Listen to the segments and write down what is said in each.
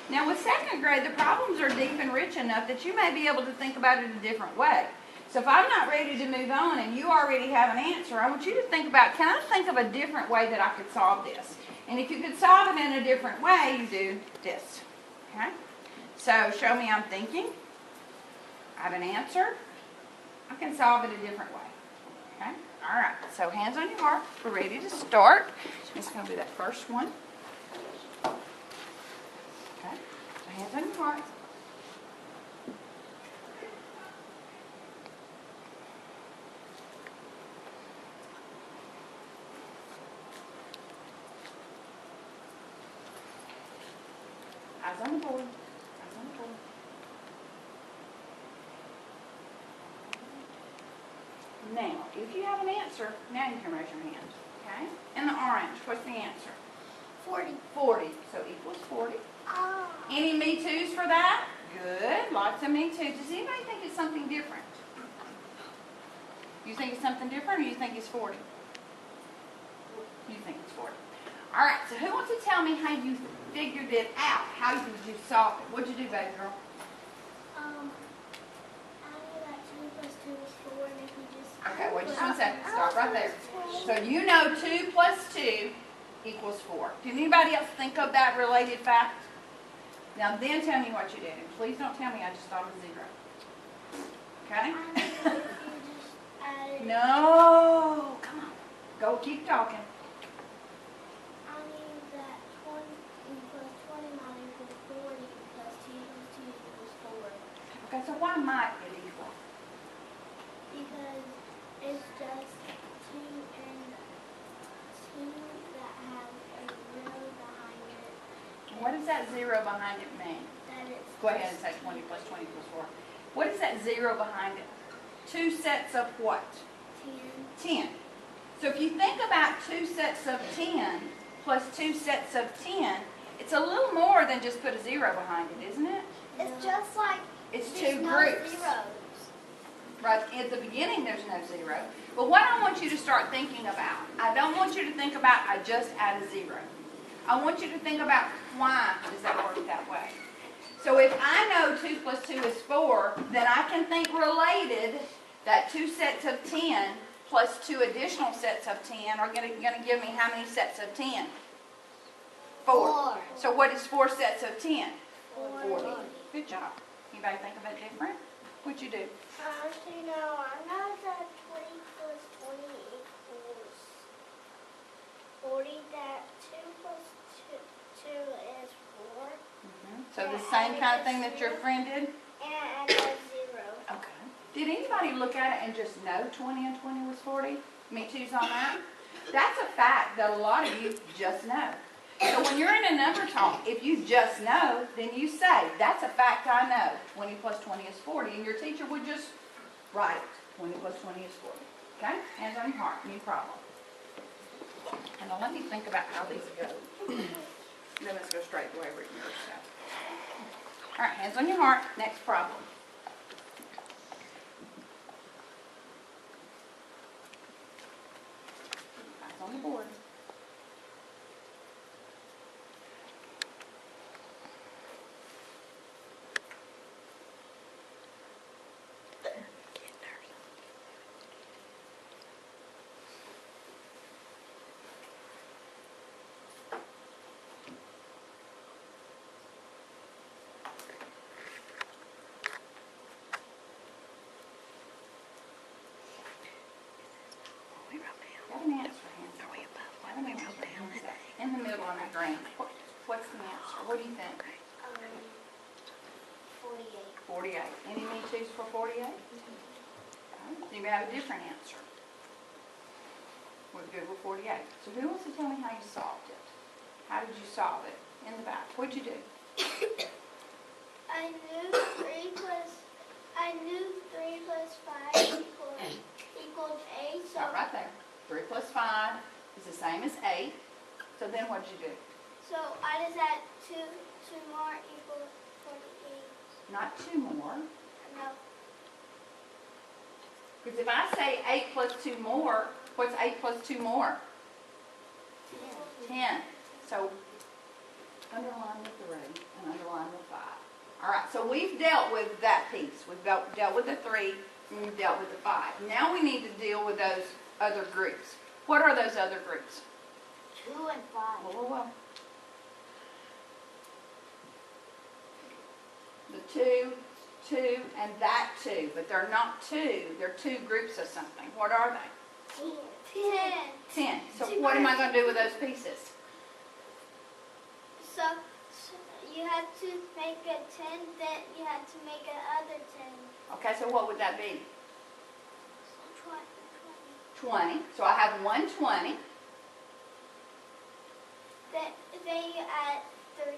Now with second grade, the problems are deep and rich enough that you may be able to think about it a different way. So if I'm not ready to move on and you already have an answer, I want you to think about, can I think of a different way that I could solve this? And if you could solve it in a different way, you do this. Okay? So show me I'm thinking. I have an answer. I can solve it a different way. Okay? All right. So hands on your heart. We're ready to start. Just going to do that first one. Okay? So hands on your heart. Eyes on the board. Eyes on the board. Now, if you have an answer, now you can raise your hand. Okay? In the orange, what's the answer? 40. 40. So equals 40. Oh. Any me too's for that? Good. Lots of me too. Does anybody think it's something different? You think it's something different or you think it's 40? You think it's 40. All right. So who wants to tell me how you figured it out? How did you solve it? What'd you do, baby girl? I knew that 2 plus 2 is 4, and if you just... Okay, wait just 1 second. Stop right there. So you know 2 plus 2 equals 4. Did anybody else think of that related fact? Now then tell me what you did. And please don't tell me I just thought of 0. Okay? I knew if you just added... No. Come on. Go keep talking. I knew that 20 plus 20 might equal 40 plus 2 plus 2 equals 4. Okay, so why might it equal? Because it's just 2 and 2 that have a 0 behind it. What does that 0 behind it mean? That it's Go ahead and say 20 plus 20 equals 4. What is that 0 behind it? 2 sets of what? 10. 10. So if you think about 2 sets of 10 plus 2 sets of 10, it's a little more than just put a 0 behind it, isn't it? It's just like It's there's 2 no groups. zeros. Right at the beginning, there's no 0. But what I want you to start thinking about, I don't want you to think about I just add a 0. I want you to think about why does that work that way. So if I know 2 plus 2 is 4, then I can think related that 2 sets of 10 plus 2 additional sets of 10 are going to give me how many sets of 10? 4. So what is 4 sets of 10? 40. Good job. Anybody think of it different? What'd you do? Actually, no, I know that 20 plus 20 equals 40, that 2 plus 2 is 4. So the same kind of thing that your friend did? And a 0. Okay. Did anybody look at it and just know 20 and 20 was 40? Me too's on that? That's a fact that a lot of you just know. So when you're in a number talk, if you just know, then you say, that's a fact I know. 20 plus 20 is 40. And your teacher would just write it. 20 plus 20 is 40. Okay? Hands on your heart. New problem. And now let me think about how these go. Then let's go straight the way we're yours. All right, hands on your heart. Next problem. Eyes on the board. Have an answer, hands. Have an answer. In the middle on the green. What's the answer? What do you think? 48. 48. Any me too's for 48? Okay. Anybody have a different answer? We're good with 48. So who wants to tell me how you solved it? How did you solve it? In the back. What'd you do? I knew 3 plus 5 equals 8. So Stop right there. 3 plus 5 is the same as 8. So then what did you do? So I just add 2 more equals 48. Not 2 more. No. Because if I say 8 plus 2 more, what's 8 plus 2 more? 10. So underline with the red and underline All right, so we've dealt with that piece. We've dealt with the 3, and we've dealt with the 5. Now we need to deal with those other groups. What are those other groups? 2 and 5. Whoa, whoa, whoa. The 2, 2, and that 2, but they're not 2. They're 2 groups of something. What are they? 10. 10. So what am I going to do with those pieces? So you have to make a 10, then you have to make another 10. Okay, so what would that be? 20. 20. So I have 120. Then you add 30.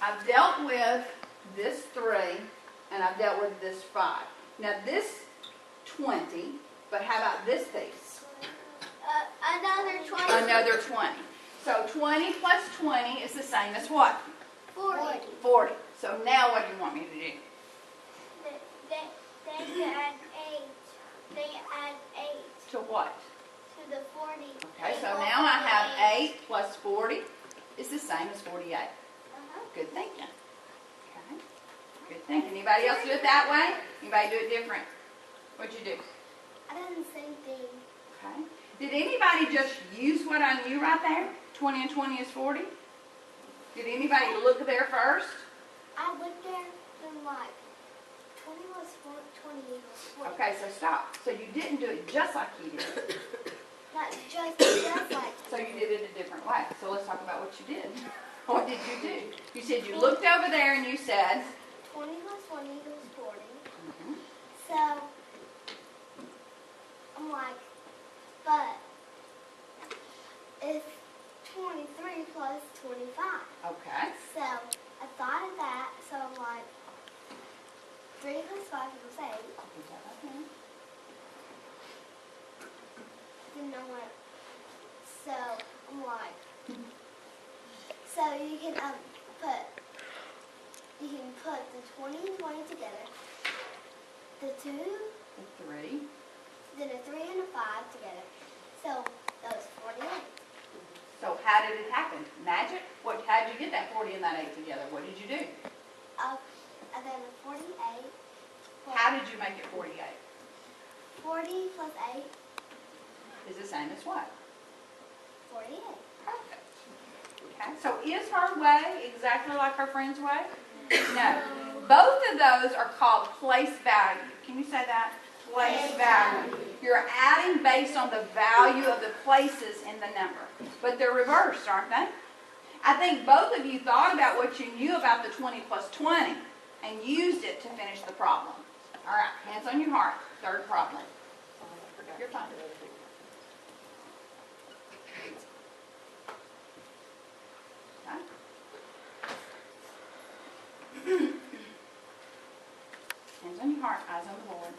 I've dealt with this 3, and I've dealt with this 5. Now this 20, but how about this piece? Another 20. Another 20. So 20 plus 20 is the same as what? 40. 40. So now what do you want me to do? Then you add 8. Then you add 8 To what? to the 40. Okay, so now I have 8 plus 40 is the same as 48. Good thinking. Okay. Good thinking. Anybody else do it that way? Anybody do it different? What'd you do? I done the same thing. Okay. Did anybody just use what I knew right there? 20 and 20 is 40? Did anybody look there first? I looked there and like 20 was 20 was 40. Okay, so stop. So you didn't do it just like he did. Not just like. So you did it a different way. So let's talk about what you did. What did you do? You said you looked over there and you said 20 plus 20 was 40. Mhm. So I'm like, but it's 23 plus 25. Okay. So I thought of that. So I'm like, 3 plus 5 equals 8. Then I went, so I'm like, so you can put the 20 and 20 together, the 2, The 3. then a 3 and a 5 together. So that was 48. So how did it happen? Magic? How did you get that 40 and that 8 together? What did you do? And then a 48. How did you make it 48? 40 plus 8, Is the same as what? 48. Perfect. Okay. So is her way exactly like her friend's way? No. Both of those are called place value. Can you say that? Place value. You're adding based on the value of the places in the number. But they're reversed, aren't they? I think both of you thought about what you knew about the 20 plus 20 and used it to finish the problem. All right, hands on your heart. Third problem. You're fine. Okay. Hands on your heart, eyes on the Lord.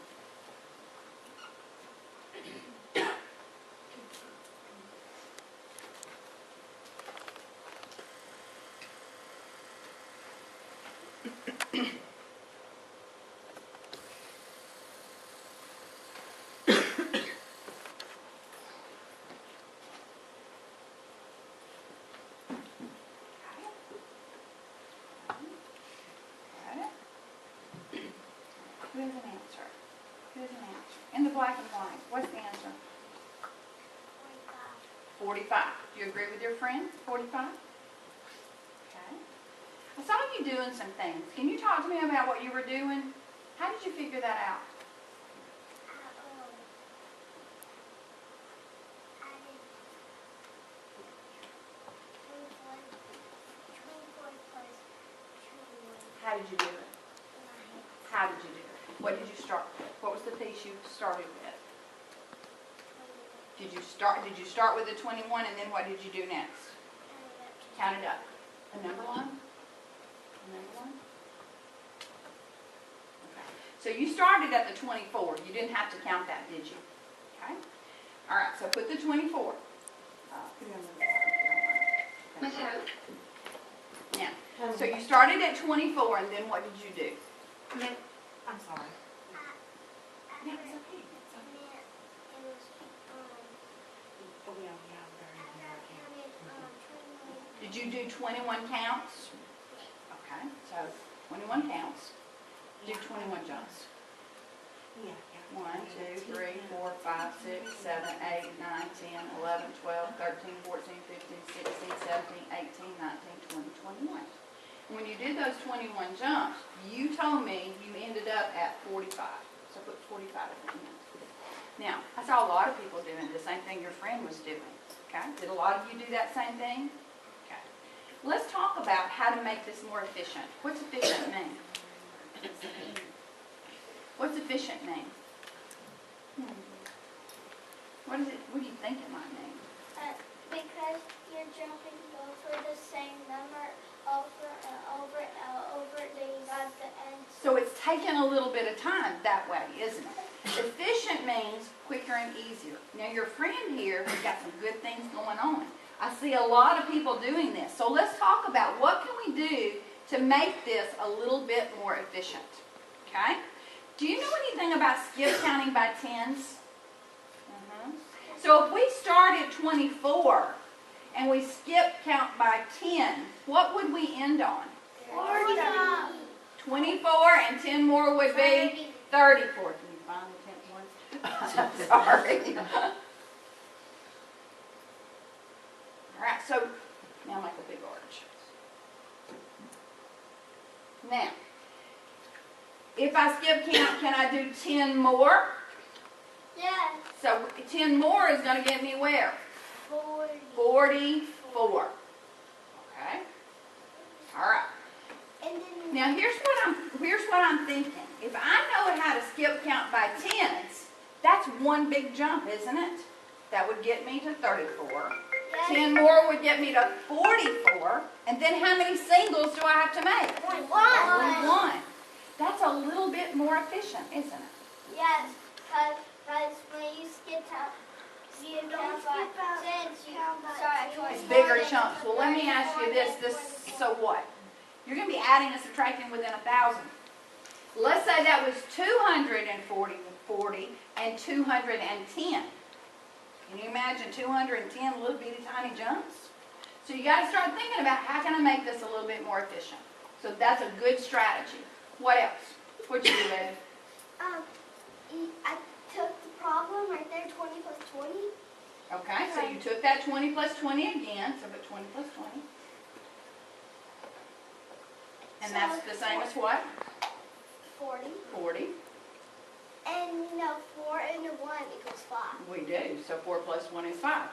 Who has an answer? Who has an answer? In the black and white, what's the answer? 45. Do you agree with your friend? 45? Okay. I saw you doing some things. Can you talk to me about what you were doing? How did you figure that out? How did you do it? How did you do it? What did you start with? What was the piece you started with? Did you start with the 21 and then what did you do next? Count it up. A number line? A number line? Okay. So you started at the 24. You didn't have to count that, did you? Okay. All right, so put the 24. Put it on the Miss Hope, Now, so you started at 24 and then what did you do? I'm sorry. No, it's okay. It's okay. Did you do 21 counts? Okay, so 21 counts. Do 21 jumps. Yeah. 1, 2, 3, 4, 5, 6, 7, 8, 9, 10, 11, 12, 13, 14, 15, 16, 17, 18, 19, 20, 21. When you did those 21 jumps, you told me you ended up at 45. So put 45 at the end. Now, I saw a lot of people doing the same thing your friend was doing. Okay? Did a lot of you do that same thing? Okay. Let's talk about how to make this more efficient. What's efficient mean? What's efficient mean? What do you think it might mean? Because you're jumping over the same number over and over and over until you got the end. So it's taking a little bit of time that way, isn't it? Efficient means quicker and easier. Now your friend here has got some good things going on. I see a lot of people doing this. So let's talk about what can we do to make this a little bit more efficient. Okay? Do you know anything about skip counting by tens? So if we start at 24 and we skip count by 10, what would we end on? 40. 24 and 10 more would be 34. Can you find the 10th one? Sorry. All right, so now make a big arch. Now, if I skip count, can I do 10 more? Yes. So 10 more is going to get me where? 40. 44. Okay. All right. And then Now here's what I'm thinking. If I know how to skip count by tens, that's one big jump, isn't it? That would get me to 34. yes. 10 more would get me to 44. And then how many singles do I have to make? One. Only one. That's a little bit more efficient, isn't it? Yes, because when you skip count, you don't skip out tens, you start It's bigger chunks. Well, let me ask you this. So what? You're going to be adding and subtracting within 1,000. Let's say that was 240 and 210. Can you imagine 210 little bitty tiny jumps? So you got to start thinking about how can I make this a little bit more efficient. So that's a good strategy. What else? What'd you do, baby? I took the problem right there, 20 plus 20. Okay, so you took that 20 plus 20 again, so put 20 plus 20. And that's the same as what? 40. 40. And you know, 4 and a 1 equals 5. We do, so 4 plus 1 is 5.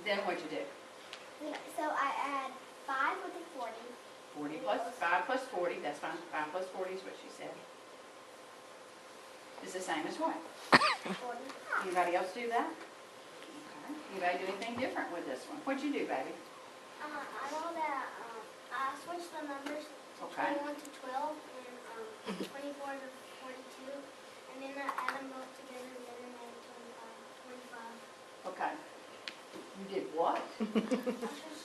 Then what'd you do? So I add 5 with the 40. 40 plus 5 plus 40, that's fine. 5 plus 40 is what she said. It's the same as what? 40. Anybody else do that? Okay. Anybody do anything different with this one? What'd you do, baby? I know that I switched the numbers Okay. 21 to 12 and 24 to 42. And then I add them both together and then I made 25. Okay. You did what? I switched